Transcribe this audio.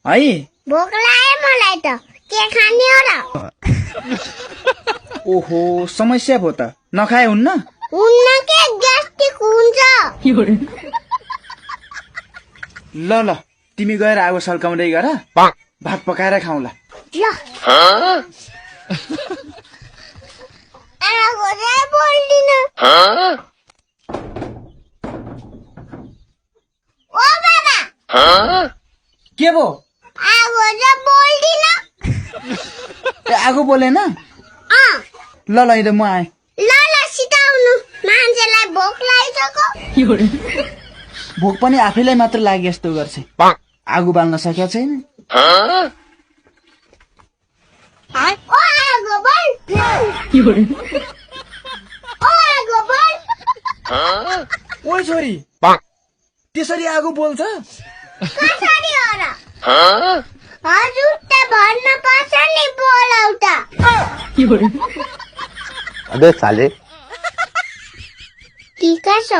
है भोक लाग्यो मलाई त के खाने हो र ओहो समस्या भयो त नखाए हुन्न हुन्न के ग्यास्ट्रिक हुन्छ ल तिमी गएर आगो सल्काउँदै गर भात पकाएर खाउँला ल आगो चाहिँ बोल्दिन ओ बाबा के भो आगो चाहिँ बोल्दिन आगो बोलेन ल म आएँ ल सिकाउनु मान्छेलाई भोक लागिसक्यो भोक पनि आफैलाई मात्र लागे जस्तो गर्छ आगो बाल्न सकेको छैन ओ आगो बोल ओ आगो बोल ओइ छोरी त्यसरी आगो बोल्छ कसरी हो र हजुर त भन्न पर्छ नि बोलाउटा अबे साले ठीक छ